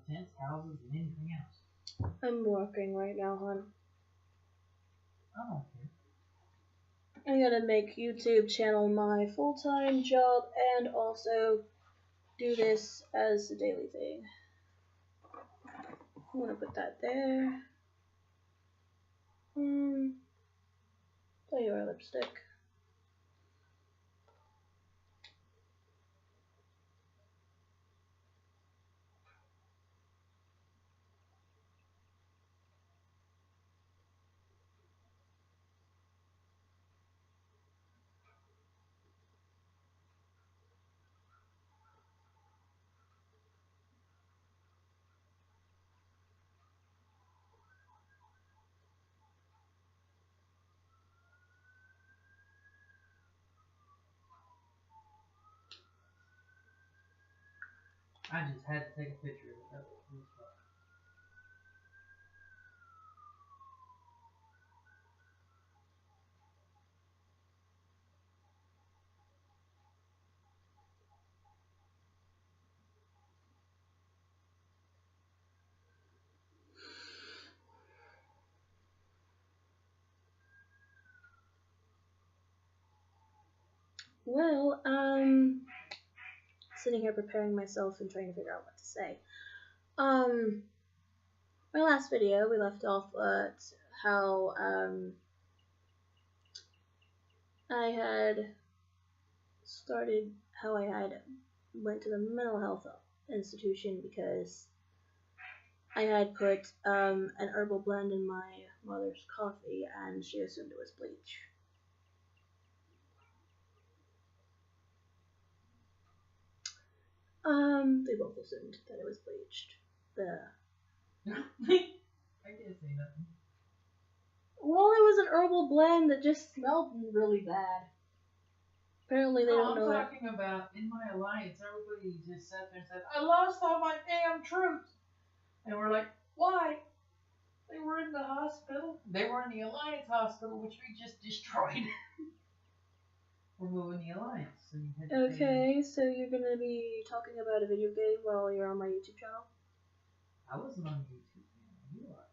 tents, houses, and anything else. I'm working right now, hon. I don't care. I gotta make YouTube channel my full-time job and also do this as a daily thing. I'm gonna put that there. There you are, lipstick. I just had to take a picture of it. That was fun. Well, sitting here preparing myself and trying to figure out what to say. My last video, we left off at how, I had went to the mental health institution because I had put, an herbal blend in my mother's coffee and she assumed it was bleach. They both assumed that it was bleached. I can't say nothing. Well, it was an herbal blend that just smelled really bad. Apparently they don't know I'm talking about in my alliance, everybody just sat there and said, I lost all my damn troops. And we're like, why? They were in the hospital. They were in the alliance hospital, which we just destroyed. We're moving the alliance. So you had to Okay, so you're gonna be talking about a video game while you're on my YouTube channel? I wasn't on YouTube channel. You are.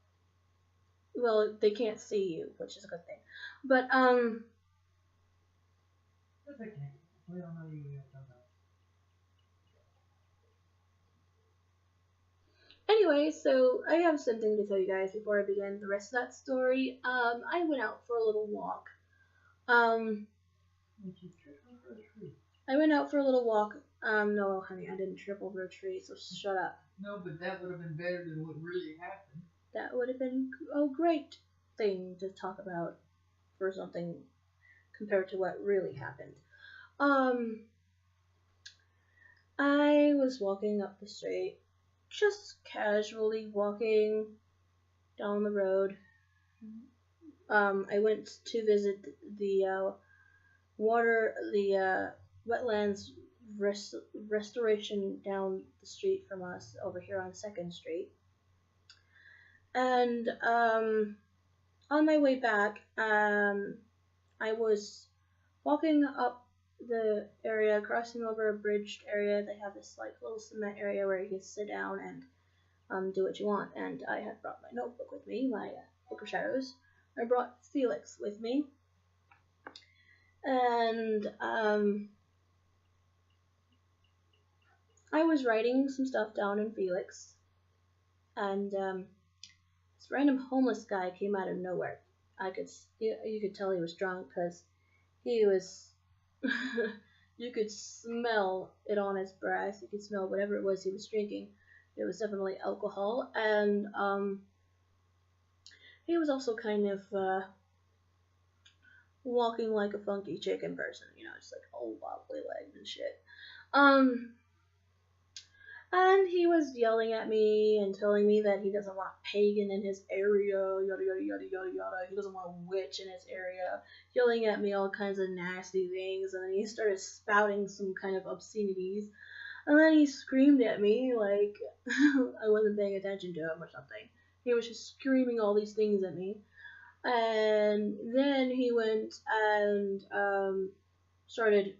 Well, they can't see you, which is a good thing. But, That's okay. We don't know you yet. anyway, so I have something to tell you guys before I begin the rest of that story. I went out for a little walk. Did you trip over a tree? I went out for a little walk. No, honey, I didn't trip over a tree, so shut up. No, but that would have been better than what really happened. That would have been a great thing to talk about for something compared to what really happened. I was walking up the street, just casually walking down the road. I went to visit the wetlands restoration down the street from us over here on 2nd Street. And on my way back, I was walking up the area, crossing over a bridged area. They have this like little cement area where you can sit down and do what you want. And I had brought my notebook with me, my book of shadows. I brought Felix with me, and I was writing some stuff down in Felix, and this random homeless guy came out of nowhere. You could tell he was drunk because he was. You could smell it on his breath. You could smell whatever it was he was drinking. It was definitely alcohol, and he was also kind of walking like a funky chicken person, you know, just like all wobbly legs and shit. And he was yelling at me and telling me that he doesn't want a pagan in his area, yada yada yada yada yada. He doesn't want a witch in his area, yelling at me all kinds of nasty things. And then he started spouting some kind of obscenities. And then he screamed at me like I wasn't paying attention to him or something. He was just screaming all these things at me. And then he went and started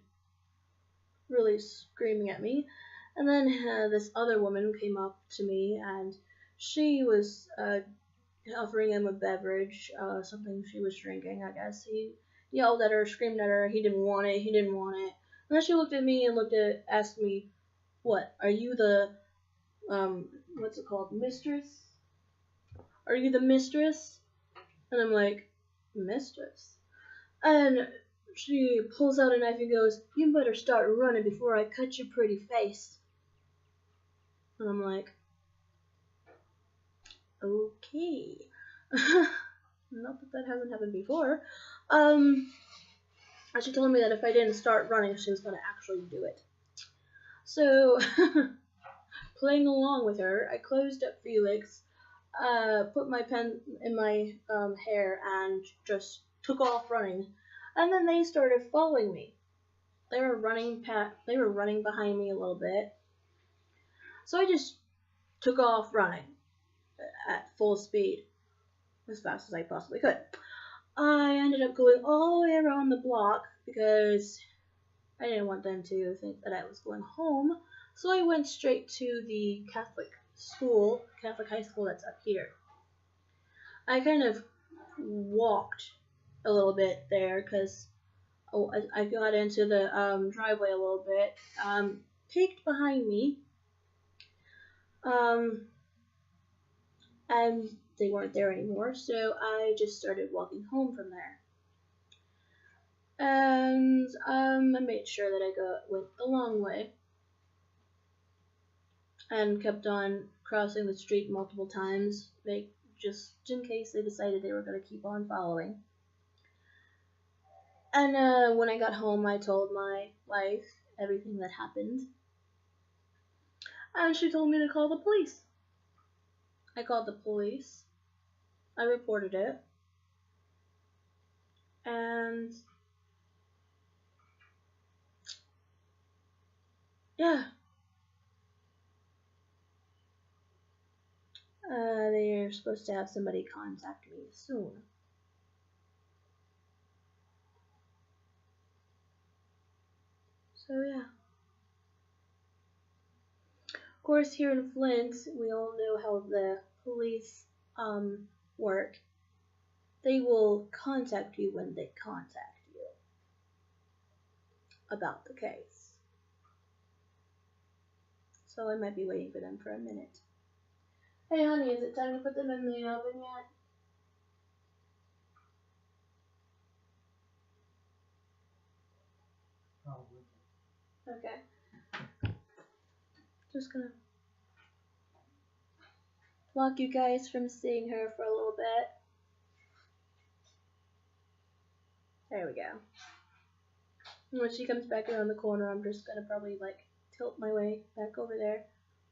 really screaming at me. And then this other woman came up to me, and she was offering him a beverage, something she was drinking, I guess. He yelled at her, screamed at her, he didn't want it, he didn't want it. And then she looked at me and asked me, what, are you the, what's it called, mistress? Are you the mistress? And I'm like, mistress? And she pulls out a knife and goes, you better start running before I cut your pretty face. And I'm like, okay. Not that hasn't happened before. And she told me that if I didn't start running, she was going to actually do it. So, playing along with her, I closed up Felix, put my pen in my hair, and just took off running. And then they started following me. They were running behind me a little bit. So I just took off running at full speed, as fast as I possibly could. I ended up going all the way around the block because I didn't want them to think that I was going home. So I went straight to the Catholic high school that's up here. I kind of walked a little bit there because I got into the driveway a little bit, peeked behind me, and they weren't there anymore, so I just started walking home from there. And I made sure that I went the long way and kept on crossing the street multiple times, just in case they decided they were going to keep on following. And when I got home, I told my wife everything that happened, and she told me to call the police. I called the police. I reported it. And yeah. They're supposed to have somebody contact me soon. So yeah. Of course, here in Flint, we all know how the police work. They will contact you when they contact you about the case. So I might be waiting for them for a minute. Hey honey, is it time to put them in the oven yet? Probably. Okay. Just gonna block you guys from seeing her for a little bit. There we go. And when she comes back around the corner, I'm just gonna probably tilt my way back over there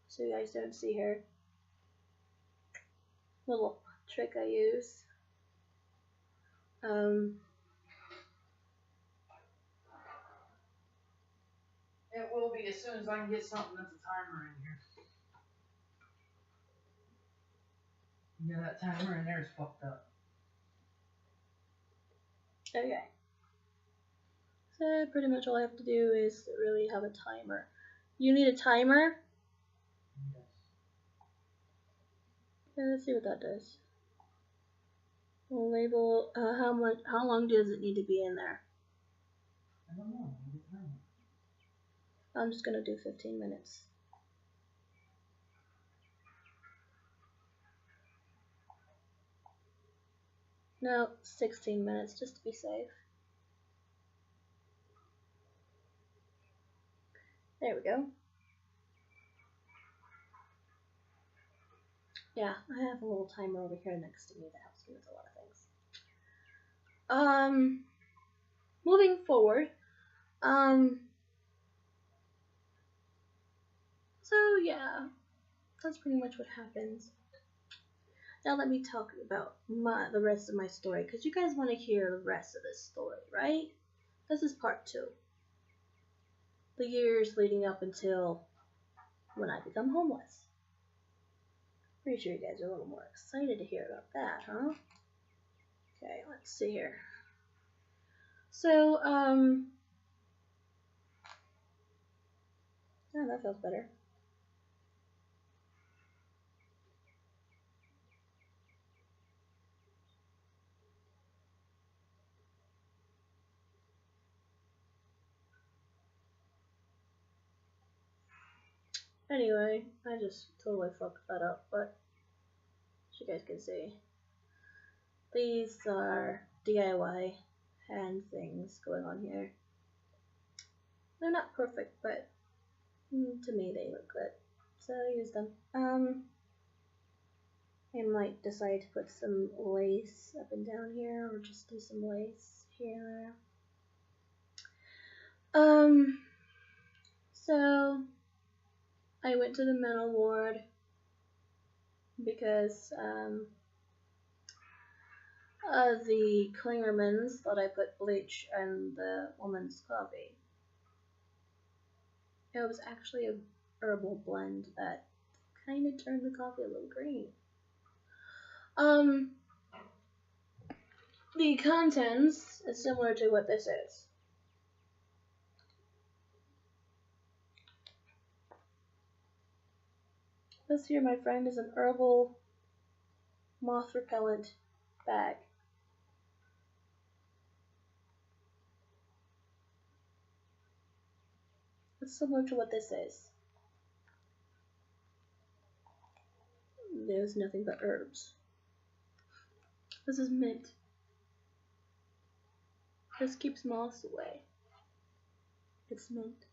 so you guys don't see her. Little trick I use. It will be as soon as I can get something that's a timer in here. Yeah, that timer in there is fucked up. Okay. So pretty much all I have to do is really have a timer. You need a timer? Yes. Okay, let's see what that does. We'll label how long does it need to be in there? I don't know. I need a timer. I'm just gonna do 15 minutes. No, 16 minutes just to be safe. There we go. Yeah, I have a little timer over here next to me that helps me with a lot of things. Moving forward, so yeah, that's pretty much what happens. Now let me talk about the rest of my story, because you guys want to hear the rest of this story, right? This is part 2. The years leading up until when I become homeless. Pretty sure you guys are a little more excited to hear about that, huh? Okay, let's see here. So, Oh, that feels better. Anyway, I just totally fucked that up, but as you guys can see, these are DIY hand things going on here. They're not perfect, but to me they look good, so I use them. I might decide to put some lace up and down here, or just do some lace here and there. So I went to the mental ward because the Klingermans thought I put bleach in the woman's coffee. It was actually a herbal blend that kind of turned the coffee a little green. The contents is similar to what this is. This here, my friend, is an herbal moth repellent bag. It's similar to what this is. There's nothing but herbs. This is mint. This keeps moths away. It's mint.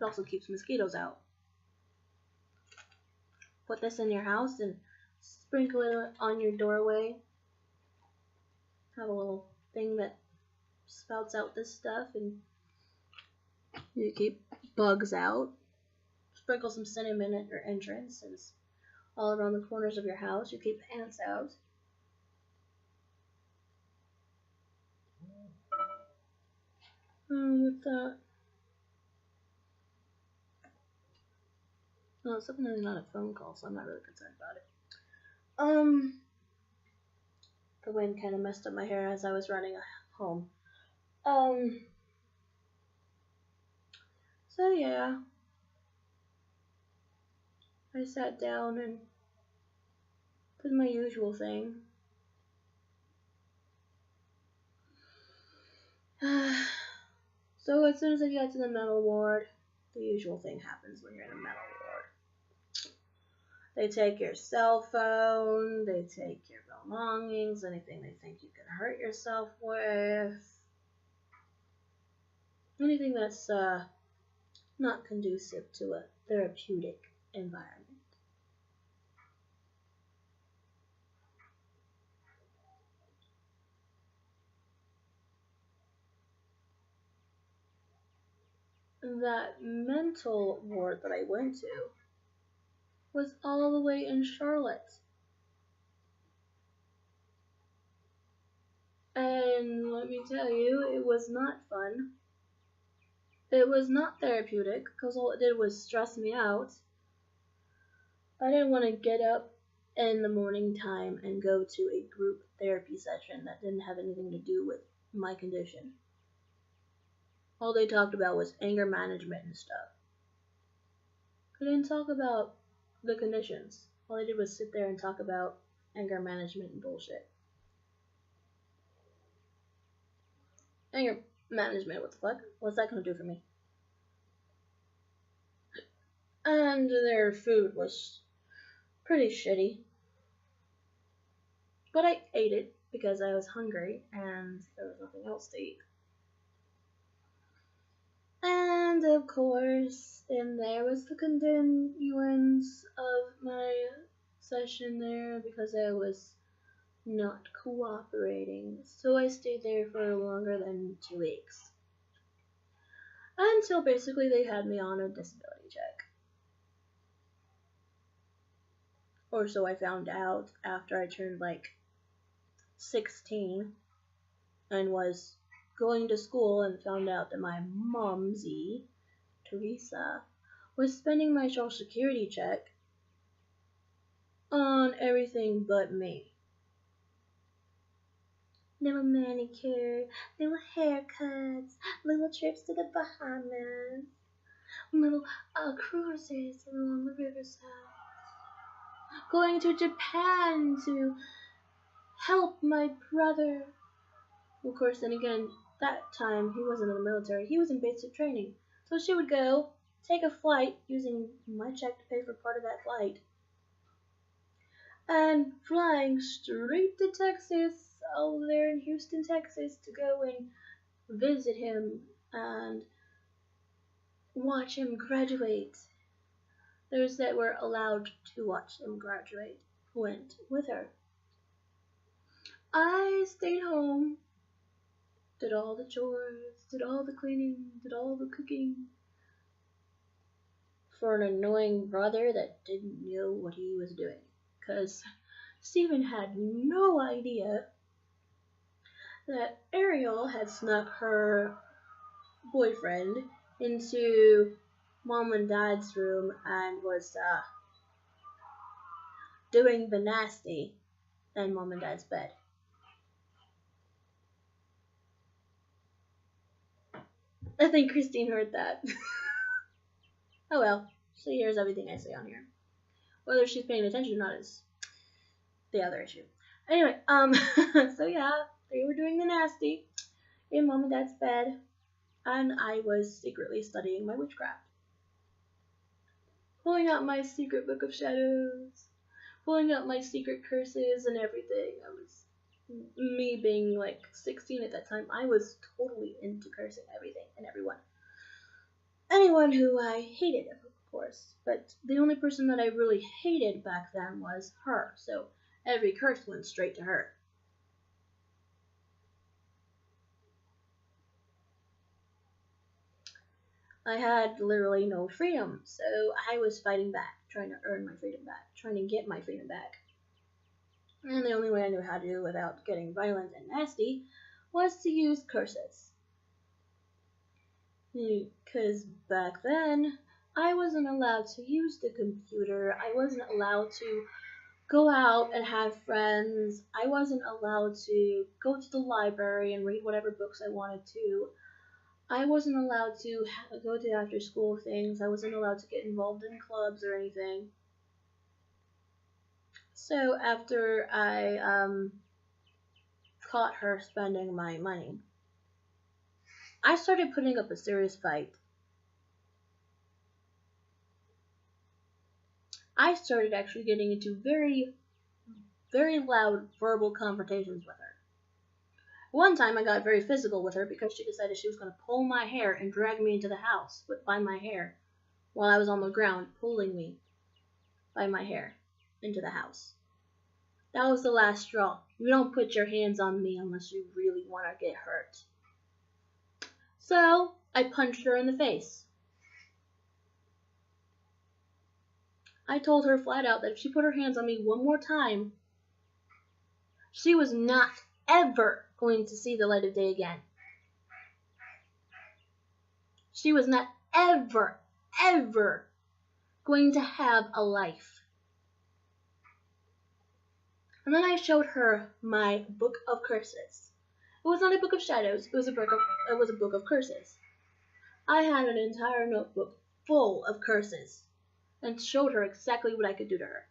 It also keeps mosquitoes out. Put this in your house and sprinkle it on your doorway. Have a little thing that spouts out this stuff and you keep bugs out. Sprinkle some cinnamon at your entrance and all around the corners of your house. You keep ants out. With that. No, it's definitely not a phone call, so I'm not really concerned about it. The wind kind of messed up my hair as I was running home. So yeah. I sat down and did my usual thing. So as soon as I got to the mental ward, the usual thing happens when you're in a mental ward. They take your cell phone, they take your belongings, anything they think you can hurt yourself with. Anything that's not conducive to a therapeutic environment. That mental ward that I went to was all the way in Charlotte. And let me tell you, it was not fun. It was not therapeutic, because all it did was stress me out. I didn't want to get up in the morning time and go to a group therapy session that didn't have anything to do with my condition. All they talked about was anger management and stuff. They didn't talk about the conditions. All they did was sit there and talk about anger management and bullshit. Anger management, what the fuck? What's that gonna do for me? And their food was pretty shitty. But I ate it because I was hungry and there was nothing else to eat. And of course, then there was the continuance of my session there because I was not cooperating. So I stayed there for longer than 2 weeks. Until basically they had me on a disability check. Or so I found out after I turned like 16 and was going to school and found out that my momsy, Teresa, was spending my social security check on everything but me. Little manicure, little haircuts, little trips to the Bahamas. little cruises along the riverside. Going to Japan to help my brother. Of course, then again, that time he wasn't in the military. He was in basic training. So she would go, take a flight, using my check to pay for part of that flight, and flying straight to Texas, over there in Houston, Texas, to go and visit him and watch him graduate. Those that were allowed to watch him graduate went with her. I stayed home, did all the chores, did all the cleaning, did all the cooking, for an annoying brother that didn't know what he was doing. Because Stephen had no idea that Ariel had snuck her boyfriend into Mom and Dad's room and was doing the nasty in Mom and Dad's bed. I think Christine heard that. Oh well, she hears everything I say on here. Whether she's paying attention or not is the other issue. Anyway, so yeah, they were doing the nasty in Mom and Dad's bed, and I was secretly studying my witchcraft. Pulling out my secret book of shadows, pulling out my secret curses and everything. I was, me being like 16 at that time, I was totally into cursing everything and everyone. Anyone who I hated, of course, but the only person that I really hated back then was her, so every curse went straight to her. I had literally no freedom, so I was fighting back, trying to earn my freedom back, trying to get my freedom back. And the only way I knew how to do without getting violent and nasty was to use curses. Because back then, I wasn't allowed to use the computer, I wasn't allowed to go out and have friends, I wasn't allowed to go to the library and read whatever books I wanted to, I wasn't allowed to go to after school things, I wasn't allowed to get involved in clubs or anything. So after I caught her spending my money, I started putting up a serious fight. I started actually getting into very, very loud verbal confrontations with her. One time I got very physical with her because she decided she was going to pull my hair and drag me into the house by my hair while I was on the ground, pulling me by my hair into the house. That was the last straw. You don't put your hands on me unless you really want to get hurt. So I punched her in the face. I told her flat out that if she put her hands on me one more time, she was not ever going to see the light of day again. She was not ever, ever going to have a life. And then I showed her my book of curses. It was not a book of shadows, it was a book of curses. I had an entire notebook full of curses and showed her exactly what I could do to her.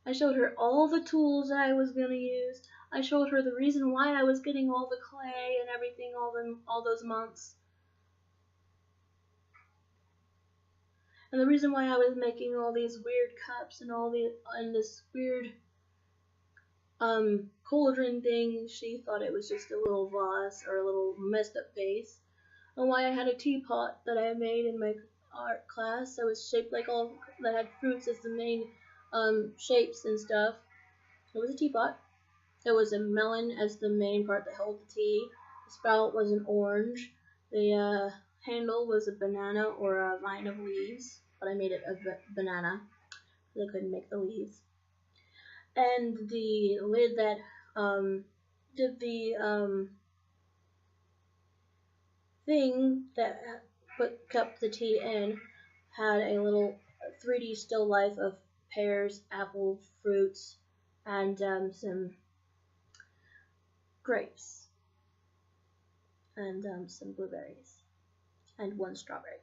I showed her all the tools that I was going to use. I showed her the reason why I was getting all the clay and everything all those months. And the reason why I was making all these weird cups and this weird cauldron thing. She thought it was just a little vase or a little messed up vase. And why I had a teapot that I made in my art class that was shaped like all that had fruits as the main shapes and stuff. It was a teapot. There was a melon as the main part that held the tea. The spout was an orange. The handle was a banana or a vine of leaves, but I made it a banana because I couldn't make the leaves. And the lid that did the thing that kept the tea in had a little 3D still life of pears, apple, fruits, and some grapes and some blueberries. and 1 strawberry.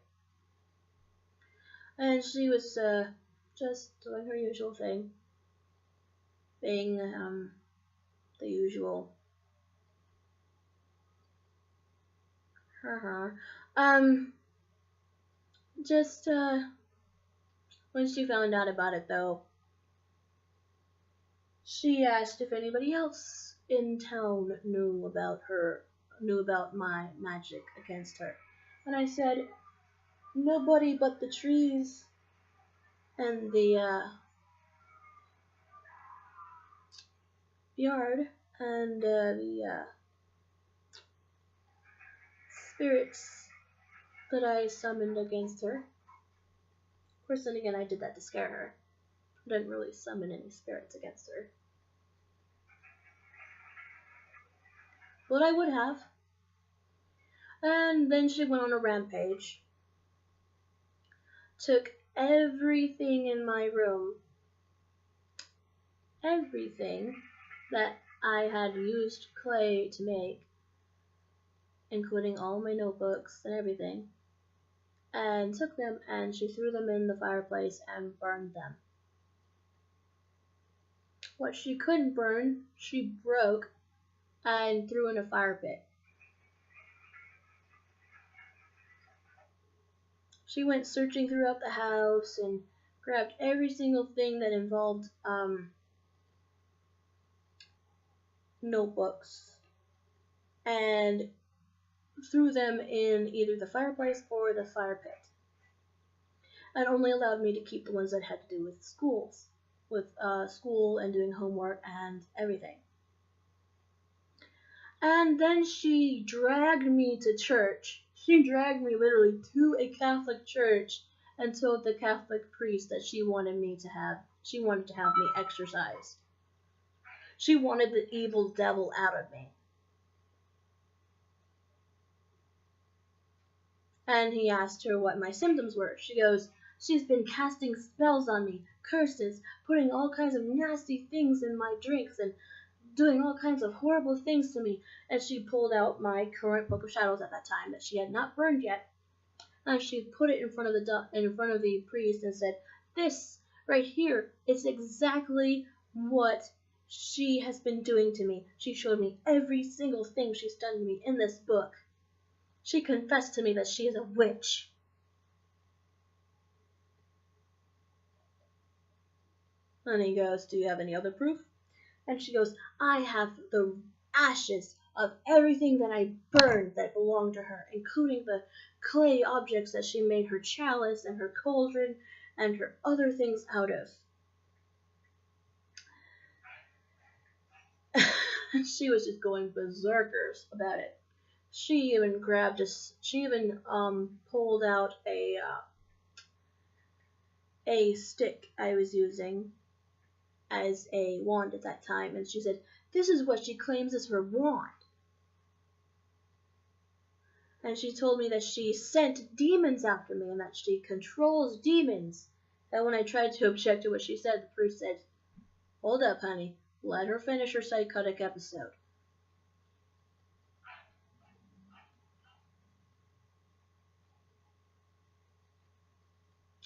And she was just doing her usual thing, being the usual. Just when she found out about it, though, she asked if anybody else in town knew about my magic against her. And I said, nobody but the trees and the yard and the spirits that I summoned against her. Of course, then again, I did that to scare her. I didn't really summon any spirits against her. But I would have. And then she went on a rampage. Took everything in my room. Everything that I had used clay to make, including all my notebooks and everything, and took them and she threw them in the fireplace and burned them. What she couldn't burn, she broke and threw in a fire pit. She went searching throughout the house and grabbed every single thing that involved notebooks and threw them in either the fireplace or the fire pit, and only allowed me to keep the ones that had to do with school and doing homework and everything. And then she dragged me to church. She dragged me literally to a Catholic church and told the Catholic priest that she wanted to have me exorcised. She wanted the evil devil out of me. And he asked her what my symptoms were. She goes, she's been casting spells on me, curses, putting all kinds of nasty things in my drinks, and doing all kinds of horrible things to me. And she pulled out my current Book of Shadows at that time that she had not burned yet. And she put it in front of the priest and said, this right here is exactly what she has been doing to me. She showed me every single thing she's done to me in this book. She confessed to me that she is a witch. And he goes, do you have any other proof? And she goes, I have the ashes of everything that I burned that belonged to her, including the clay objects that she made her chalice and her cauldron and her other things out of. She was just going berserkers about it. She even pulled out a stick I was using as a wand at that time, and she said, this is what she claims is her wand. And she told me that she sent demons after me and that she controls demons. And when I tried to object to what she said, the priest said, hold up, honey. Let her finish her psychotic episode.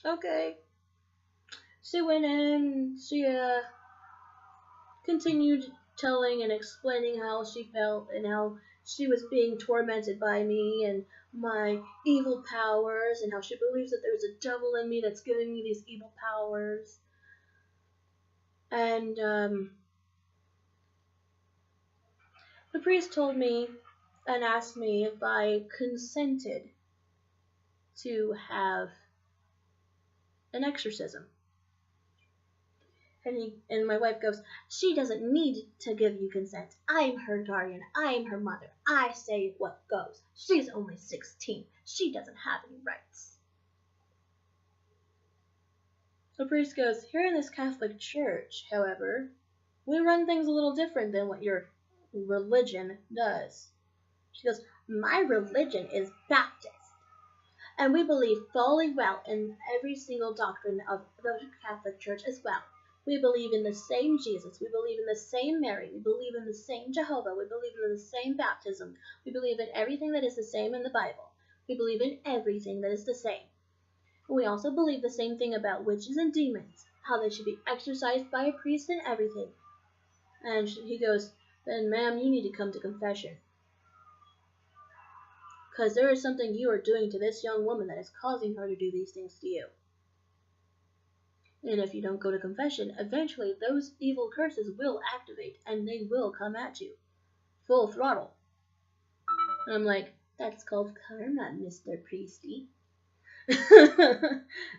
Okay. She went in, she continued telling and explaining how she felt and how she was being tormented by me and my evil powers, and how she believes that there's a devil in me that's giving me these evil powers. And the priest told me and asked me if I consented to have an exorcism. And my wife goes, she doesn't need to give you consent. I'm her guardian. I'm her mother. I say what goes. She's only 16. She doesn't have any rights. The priest goes, here in this Catholic church, however, we run things a little different than what your religion does. She goes, my religion is Baptist. And we believe fully well in every single doctrine of the Catholic Church as well. We believe in the same Jesus. We believe in the same Mary. We believe in the same Jehovah. We believe in the same baptism. We believe in everything that is the same in the Bible. We believe in everything that is the same. And we also believe the same thing about witches and demons, how they should be exorcised by a priest and everything. And he goes, then ma'am, you need to come to confession. Because there is something you are doing to this young woman that is causing her to do these things to you. And if you don't go to confession, eventually those evil curses will activate and they will come at you. Full throttle. And I'm like, that's called karma, Mr. Priesty.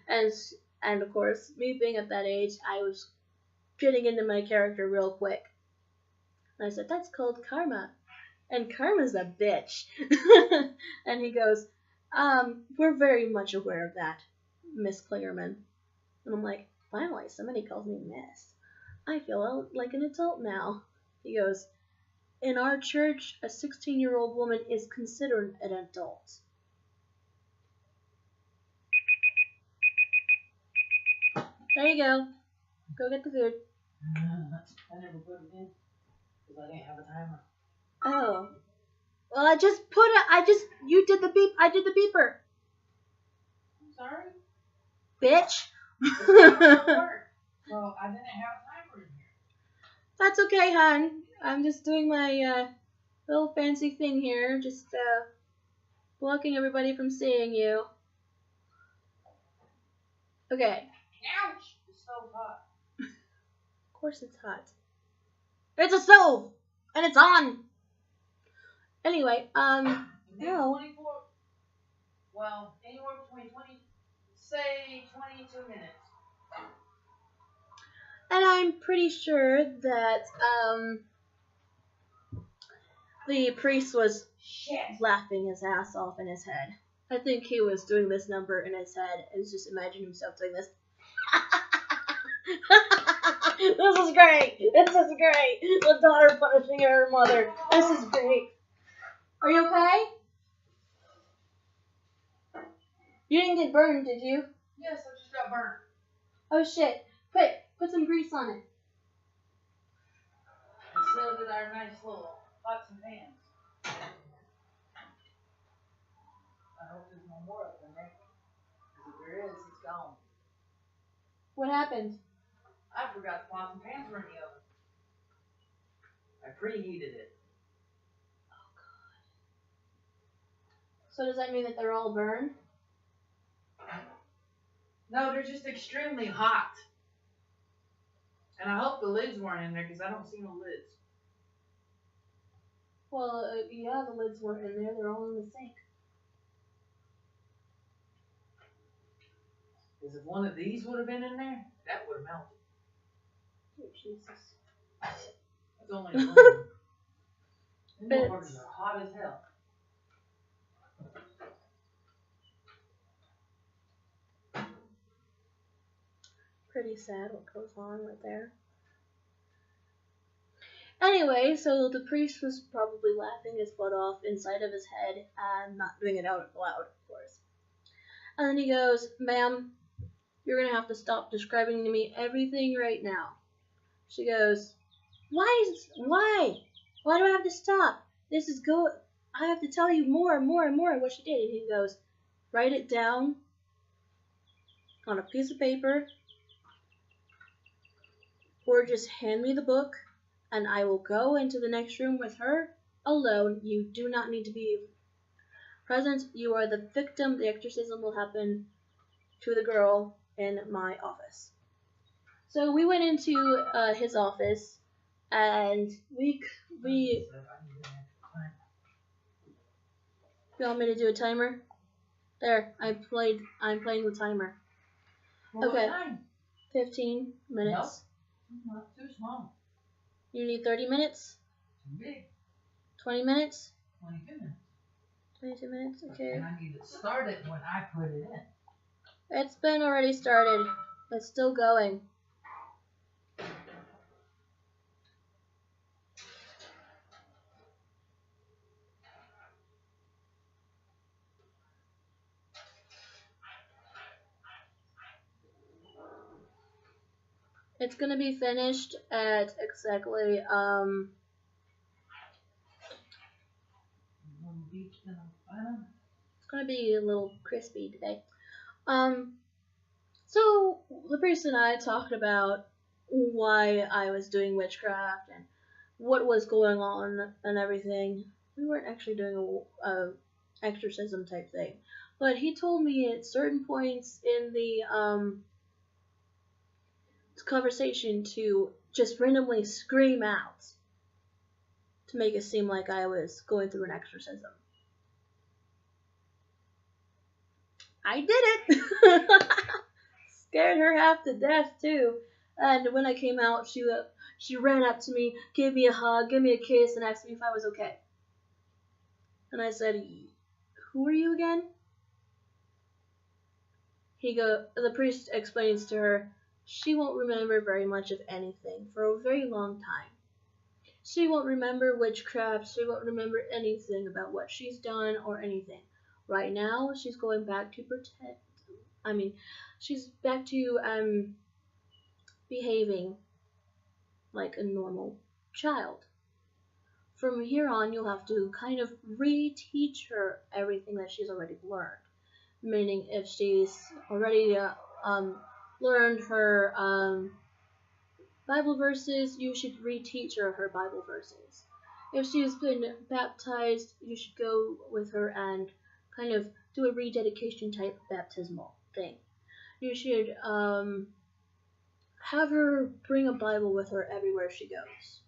and of course, me being at that age, I was getting into my character real quick. And I said, that's called karma. And karma's a bitch. And he goes, we're very much aware of that, Miss Klingerman. And I'm like, finally, somebody calls me Miss. I feel like an adult now. He goes, in our church, a 16-year-old woman is considered an adult. There you go. Go get the food. I never put it in because I didn't have a timer. Oh. Well, you did the beep. I did the beeper. I'm sorry? Bitch. So I didn't have a timer in here. That's okay, hon. I'm just doing my little fancy thing here. Just blocking everybody from seeing you. Okay. Ouch! The stove's hot. Of course it's hot. It's a stove! And it's on! Anyway, no. 24, well, anywhere between 22 minutes. And I'm pretty sure that, the priest was laughing his ass off in his head. I think he was doing this number in his head and just imagining himself doing this. This is great! This is great! The daughter punishing her mother. This is great. Are you okay? You didn't get burned, did you? Yes, I just got burned. Oh shit. Quick, put some grease on it. And so did our nice little pots and pans. I hope there's no more up in there. Because if there is, it's gone. What happened? I forgot the pots and pans were in the oven. I preheated it. Oh god. So does that mean that they're all burned? No, they're just extremely hot. And I hope the lids weren't in there because I don't see no lids. Well, yeah, the lids weren't in there. They're all in the sink. Because if one of these would have been in there, that would have melted. Oh, Jesus. It's only a little. These motherfuckers are hot as hell. Pretty sad what goes on right there. Anyway, so the priest was probably laughing his butt off inside of his head and not doing it out loud, of course. And then he goes, ma'am, you're going to have to stop describing to me everything right now. She goes, why? Why do I have to stop? I have to tell you more and more and more what she did. And he goes, write it down on a piece of paper or just hand me the book and I will go into the next room with her alone. You do not need to be present. You are the victim. The exorcism will happen to the girl in my office. So we went into his office and we you want me to do a timer? There, I'm playing the timer. Well, okay. What time? 15 minutes. Nope. Not too small. You need 30 minutes? Too big. 20 minutes? 22 minutes. 22 minutes, okay. And I need it started when I put it in. It's been already started. It's still going. It's gonna be finished at exactly it's gonna gonna be a little crispy today. So the priest and I talked about why I was doing witchcraft and what was going on and everything. We weren't actually doing a exorcism type thing, but he told me at certain points in the conversation to just randomly scream out to make it seem like I was going through an exorcism. I did it! Scared her half to death too. And when I came out, she ran up to me, gave me a hug, gave me a kiss, and asked me if I was okay. And I said, "Who are you again?" The priest explains to her, she won't remember very much of anything for a very long time. She won't remember witchcraft, she won't remember anything about what she's done or anything. Right now, she's going back to she's back to behaving like a normal child. From here on, you'll have to kind of reteach her everything that she's already learned. Meaning, if she's already learned her Bible verses, you should reteach her Bible verses. If she's been baptized, you should go with her and kind of do a rededication type baptismal thing. You should have her bring a Bible with her everywhere she goes.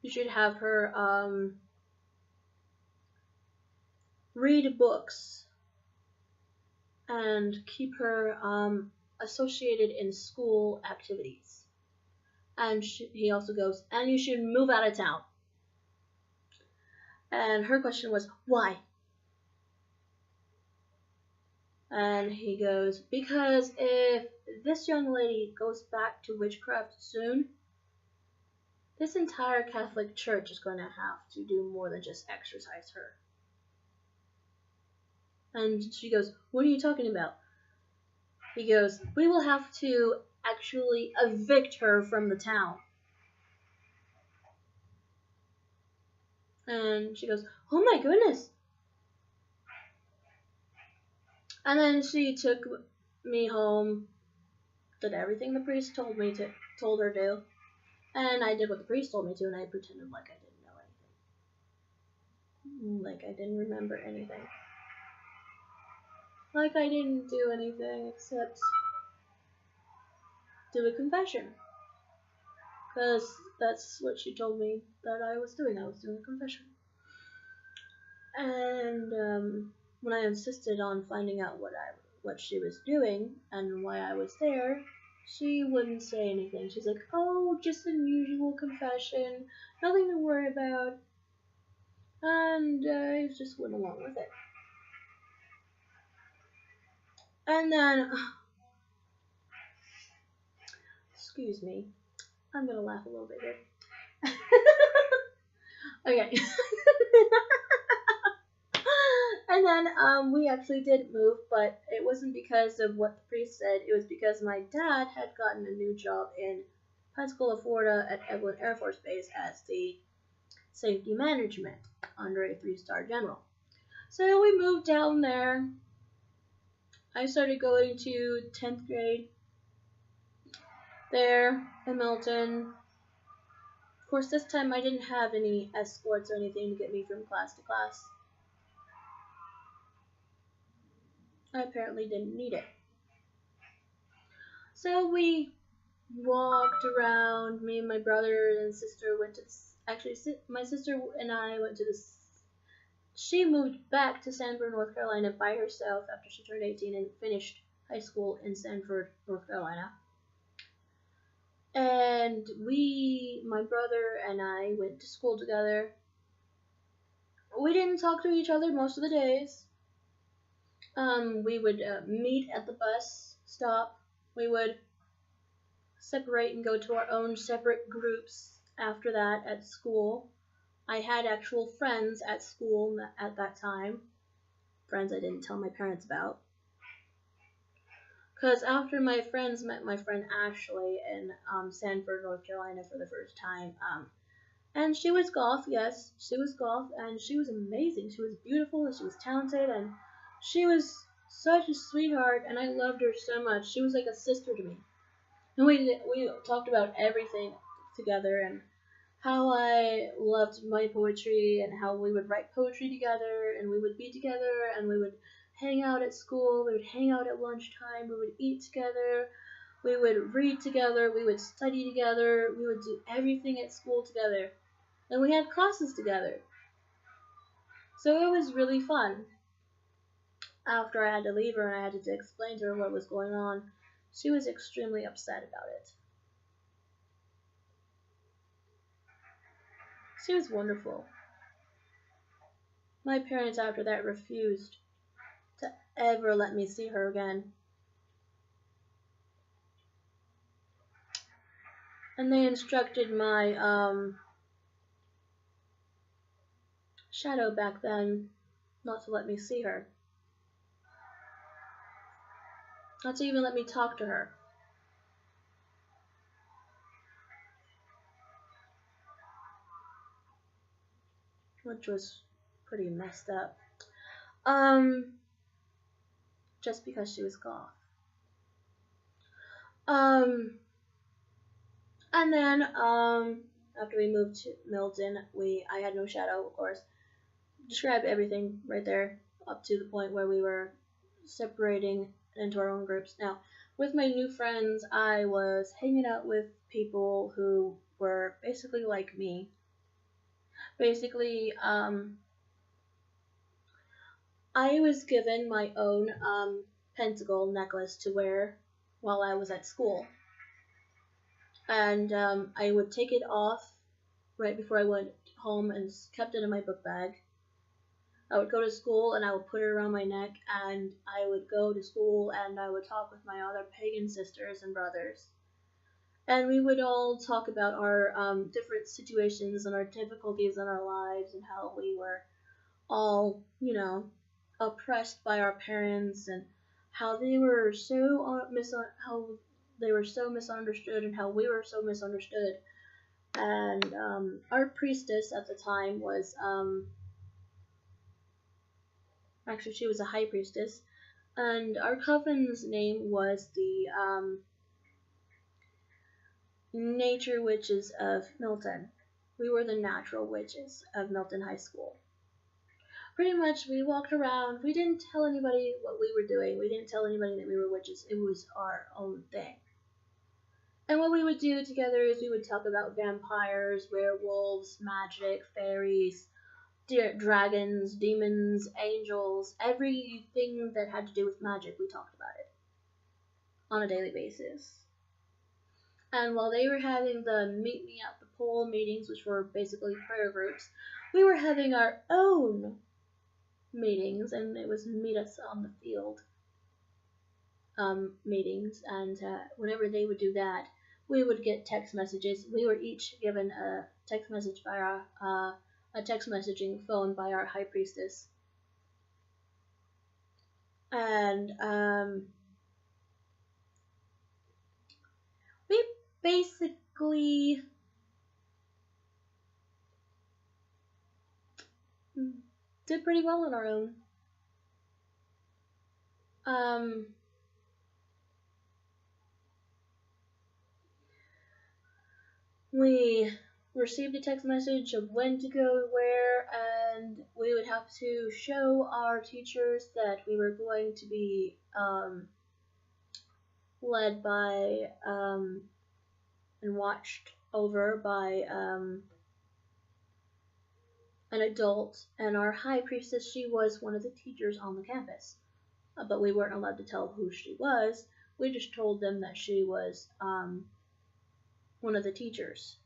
You should have her read books and keep her associated in school activities. And he also goes, and you should move out of town. And her question was, why? And he goes, because if this young lady goes back to witchcraft soon, this entire Catholic Church is going to have to do more than just exorcise her. And she goes, what are you talking about? He goes, we will have to actually evict her from the town. And she goes, oh my goodness. And then she took me home, did everything the priest told her to, and I did what the priest told me to, and I pretended like I didn't know anything. Like I didn't remember anything. Like I didn't do anything except do a confession. Because that's what she told me that I was doing. I was doing a confession. And when I insisted on finding out what she was doing and why I was there, she wouldn't say anything. She's like, oh, just an usual confession, nothing to worry about. And I just went along with it. And then, excuse me, I'm gonna laugh a little bit here. Okay. And then we actually did move, but it wasn't because of what the priest said. It was because my dad had gotten a new job in Pensacola, Florida at Eglin Air Force Base as the safety management under a 3-star general. So we moved down there. I started going to 10th grade there in Milton. Of course, this time I didn't have any escorts or anything to get me from class to class. I apparently didn't need it. So we walked around. Me and my brother and sister went to my sister and I went to this. She moved back to Sanford, North Carolina by herself after she turned 18 and finished high school in Sanford, North Carolina. And my brother and I went to school together. We didn't talk to each other most of the days. We would meet at the bus stop. We would separate and go to our own separate groups after that at school. I had actual friends at school at that time. Friends I didn't tell my parents about. Because after my friends met my friend Ashley in Sanford, North Carolina for the first time, and she was goth, yes, she was goth, and she was amazing. She was beautiful, and she was talented, and She was such a sweetheart, and I loved her so much. She was like a sister to me. And we talked about everything together, and how I loved my poetry, and how we would write poetry together, and we would be together, and we would hang out at school, we would hang out at lunchtime, we would eat together, we would read together, we would study together, we would do everything at school together, and we had classes together. So it was really fun. After I had to leave her and I had to explain to her what was going on, she was extremely upset about it. She was wonderful. My parents after that refused to ever let me see her again. And they instructed my shadow back then not to let me see her. Not to even let me talk to her. Which was pretty messed up. Just because she was goth. And then, after we moved to Milton, I had no shadow, of course. Described everything right there, up to the point where we were separating into our own groups. Now, with my new friends, I was hanging out with people who were basically like me. Basically, I was given my own pentacle necklace to wear while I was at school. And I would take it off right before I went home and kept it in my book bag. I would go to school and I would put it around my neck, and I would go to school and I would talk with my other pagan sisters and brothers. And we would all talk about our different situations and our difficulties in our lives, and how we were all, oppressed by our parents, and how they were so misunderstood, and how we were so misunderstood. And our priestess at the time was actually, she was a high priestess, and our coven's name was the Nature Witches of Milton. We were the natural witches of Milton High School. Pretty much, we walked around. We didn't tell anybody what we were doing. We didn't tell anybody that we were witches. It was our own thing. And what we would do together is we would talk about vampires, werewolves, magic, fairies, dragons, demons, angels, everything that had to do with magic. We talked about it on a daily basis. And while they were having the meet me at the pole meetings, which were basically prayer groups, we were having our own meetings, and it was meet us on the field meetings. And whenever they would do that, we would get text messages. We were each given a text message by a text messaging phone by our high priestess. And we basically did pretty well on our own. We received a text message of when to go where, and we would have to show our teachers that we were going to be led by and watched over by an adult, and our high priestess, she was one of the teachers on the campus, but we weren't allowed to tell who she was. We just told them that she was one of the teachers,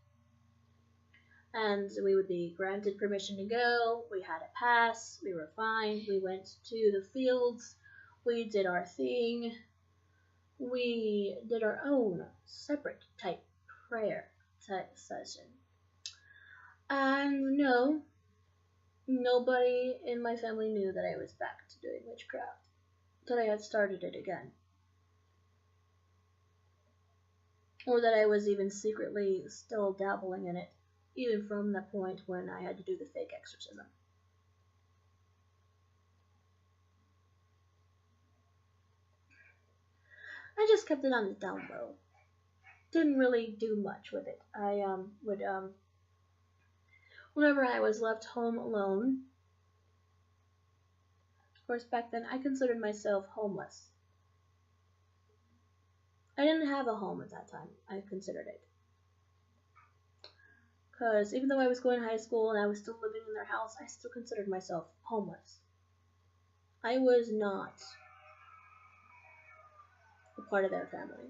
and we would be granted permission to go. We had a pass. We were fine. We went to the fields. We did our thing. We did our own separate type prayer type session. And no, nobody in my family knew that I was back to doing witchcraft, that I had started it again, or that I was even secretly still dabbling in it, even from the point when I had to do the fake exorcism. I just kept it on the down low. Didn't really do much with it. I would whenever I was left home alone. Of course, back then I considered myself homeless. I didn't have a home at that time. I considered it. Because even though I was going to high school and I was still living in their house, I still considered myself homeless. I was not a part of their family.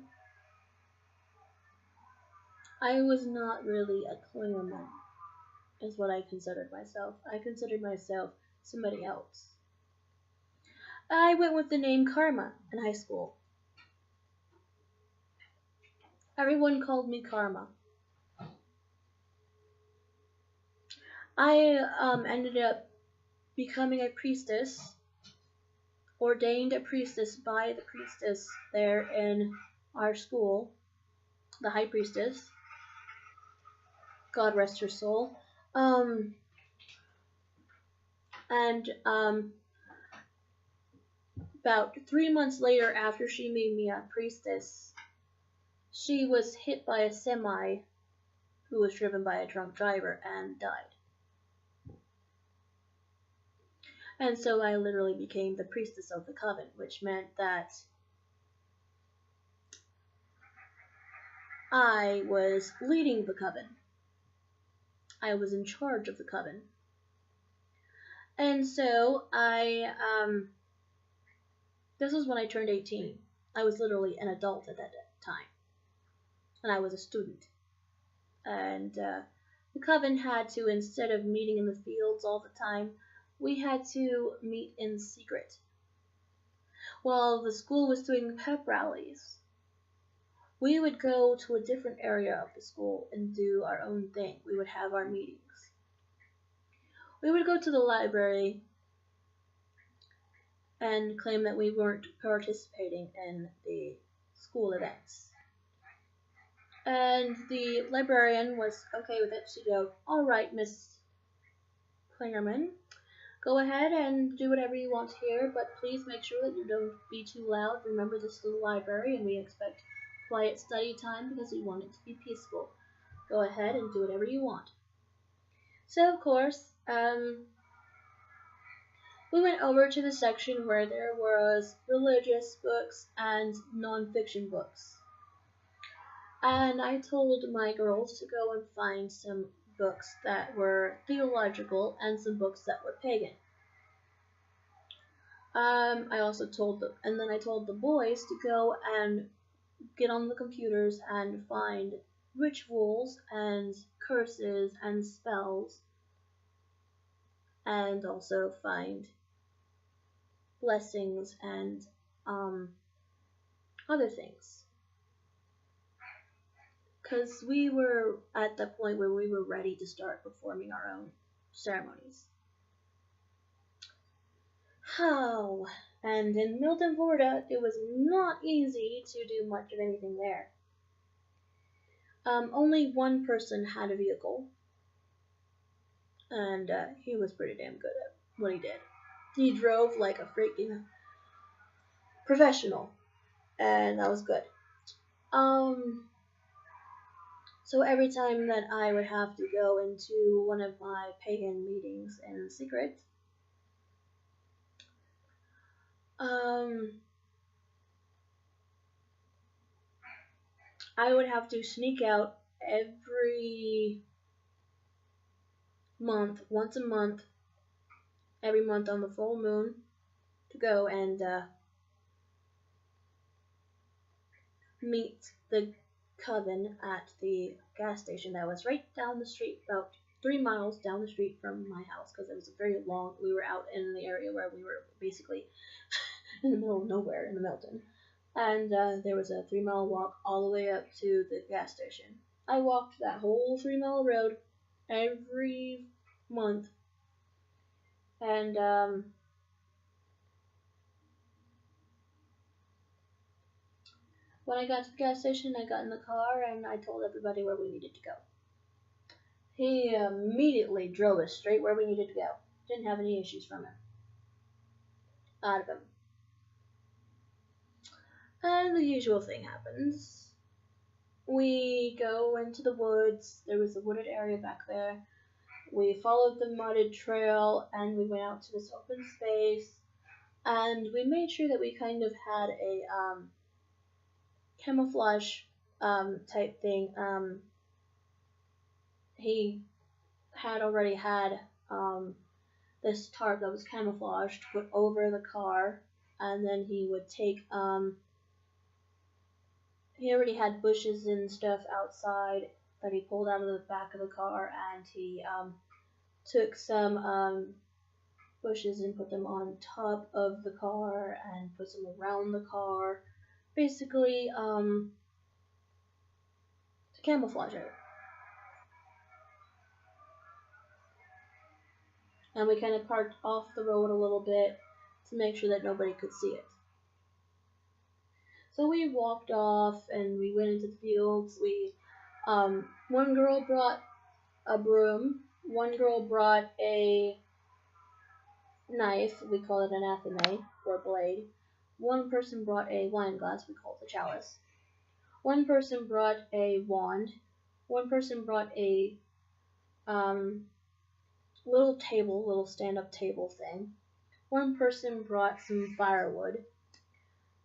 I was not really a Klingerman, is what I considered myself. I considered myself somebody else. I went with the name Karma in high school. Everyone called me Karma. I ended up becoming a priestess, ordained a priestess by the priestess there in our school, the high priestess. God rest her soul. About 3 months later, after she made me a priestess, she was hit by a semi who was driven by a drunk driver and died. And so I literally became the priestess of the coven, which meant that I was leading the coven. I was in charge of the coven. And so this was when I turned 18. I was literally an adult at that time. And I was a student. And the coven had to, instead of meeting in the fields all the time, we had to meet in secret. While the school was doing pep rallies, we would go to a different area of the school and do our own thing. We would have our meetings. We would go to the library and claim that we weren't participating in the school events. And the librarian was okay with it. She'd go, "All right, Miss Klingerman, go ahead and do whatever you want here, but please make sure that you don't be too loud. Remember, this is the library and we expect quiet study time because we want it to be peaceful. Go ahead and do whatever you want." So, of course, we went over to the section where there was religious books and non-fiction books. And I told my girls to go and find some books that were theological and some books that were pagan. I also told them, and then I told the boys to go and get on the computers and find rituals and curses and spells, and also find blessings and other things. Because we were at the point where we were ready to start performing our own ceremonies. Oh, and in Milton, Florida, it was not easy to do much of anything there. Only one person had a vehicle, and he was pretty damn good at what he did. He drove like a freaking professional, and that was good. So every time that I would have to go into one of my pagan meetings in secret, I would have to sneak out every month, once a month, every month on the full moon, to go and meet the coven at the gas station that was right down the street, about 3 miles down the street from my house, because it was a very long, we were out in the area where we were basically in the middle of nowhere in the Milton. And there was a 3-mile walk all the way up to the gas station. I walked that whole 3-mile road every month. And when I got to the gas station, I got in the car and I told everybody where we needed to go. He immediately drove us straight where we needed to go. Didn't have any issues from him. Out of him. And the usual thing happens. We go into the woods. There was a wooded area back there. We followed the mudded trail and we went out to this open space. And we made sure that we kind of had a camouflage type thing. He had already had this tarp that was camouflaged put over the car, and then he would take he already had bushes and stuff outside that he pulled out of the back of the car, and he took some bushes and put them on top of the car and put some around the car, basically to camouflage it. And we kind of parked off the road a little bit to make sure that nobody could see it. So we walked off and we went into the fields. One girl brought a broom. One girl brought a knife. We call it an athame or blade. One person brought a wine glass. We call it the chalice. One person brought a wand. One person brought a little stand-up table thing. One person brought some firewood.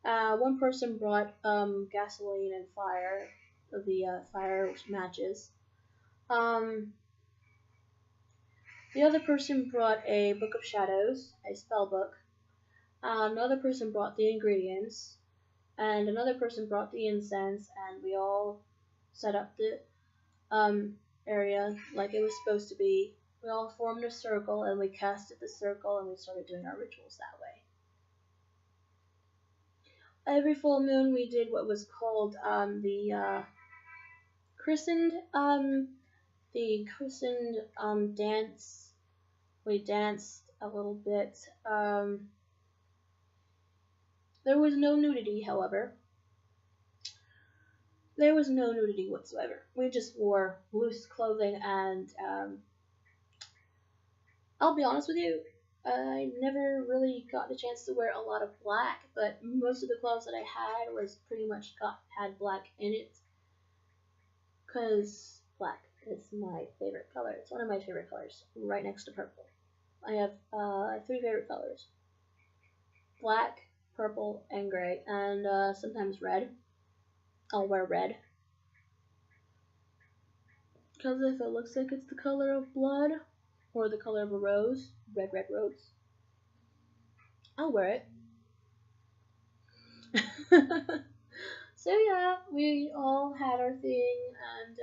One person brought gasoline and fire, the fire matches. The other person brought a book of shadows, a spell book. Another person brought the ingredients, and another person brought the incense, and we all set up the area like it was supposed to be. We all formed a circle, and we casted the circle, and we started doing our rituals that way. Every full moon we did what was called the christened dance. We danced a little bit. There was no nudity, however. There was no nudity whatsoever. We just wore loose clothing, and I'll be honest with you, I never really got the chance to wear a lot of black, but most of the clothes that I had was pretty much had black in it, because black is my favorite color. It's one of my favorite colors, right next to purple. I have 3 favorite colors: black, purple, and gray, and sometimes red. I'll wear red, because if it looks like it's the color of blood, or the color of a rose, red rose, I'll wear it. So yeah, we all had our thing, and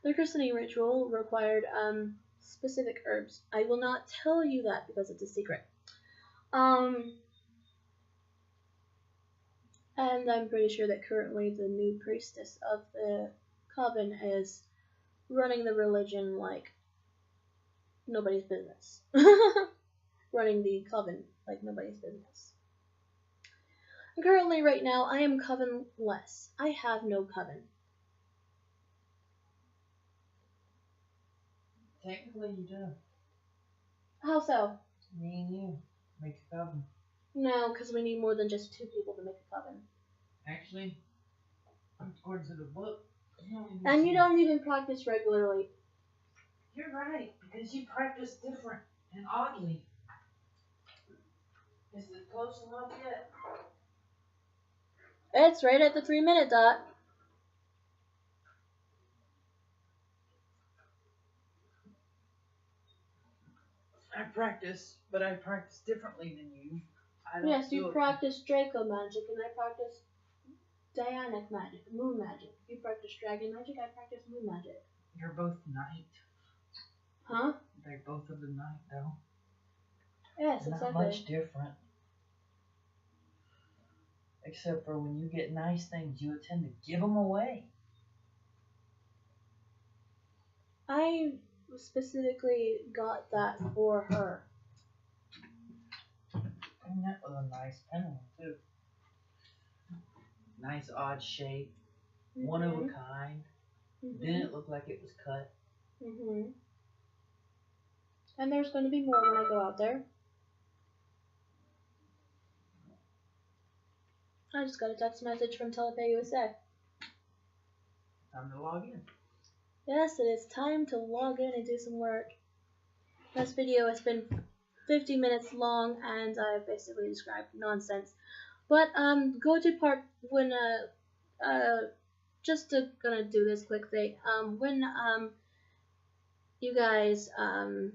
the christening ritual required specific herbs. I will not tell you that because it's a secret. And I'm pretty sure that currently the new priestess of the coven is running the religion like nobody's business. Running the coven like nobody's business. And currently, right now, I am covenless. I have no coven. Technically, you do. How so? Me and you make a coven. No, because we need more than just 2 people to make a coven. Actually, according to the book. And you don't even practice regularly. You're right, because you practice different and oddly. Is it close enough yet? It's right at the 3-minute dot. I practice, but I practice differently than you. Yes, you practice Draco magic, and I practice Dianic magic, moon magic. You practice dragon magic, I practice moon magic. You're both night. Huh? They're both of the night, though. Yes, Not exactly. much different. Except for when you get nice things, you tend to give them away. I specifically got that for her. And that was a nice pendulum, too. Nice odd shape. Mm-hmm. One of a kind. Mm-hmm. Didn't look like it was cut. Mm-hmm. And there's going to be more when I go out there. I just got a text message from Telepay USA. Time to log in. Yes, it is time to log in and do some work. This video has been 50 minutes long, and I've basically described nonsense. But go to part when just gonna do this quick thing. When you guys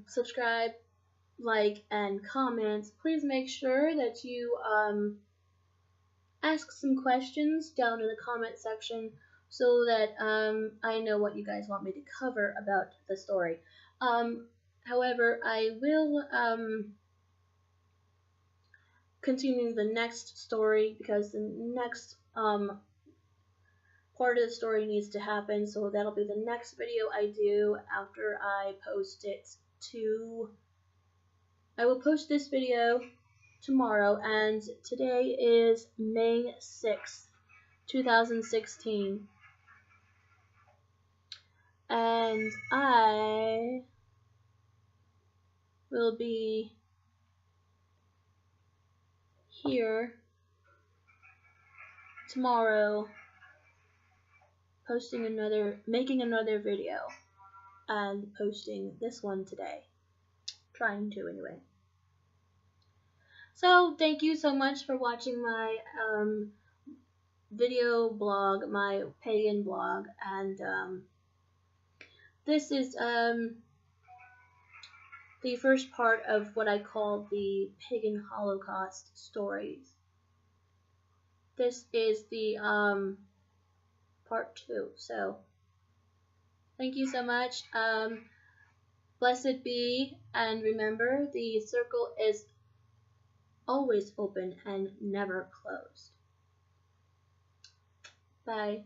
subscribe, like, and comment, please make sure that you ask some questions down in the comment section so that I know what you guys want me to cover about the story. However, I will continue the next story because the next part of the story needs to happen, so that'll be the next video I do after I post it to... I will post this video tomorrow, and today is May 6th, 2016. And I will be here tomorrow making another video and posting this one today. Trying to anyway. So thank you so much for watching my video blog, my pagan blog, and this is the first part of what I call the Pagan Holocaust stories. This is the part 2. So thank you so much. Blessed be, and remember, the circle is always open and never closed. Bye.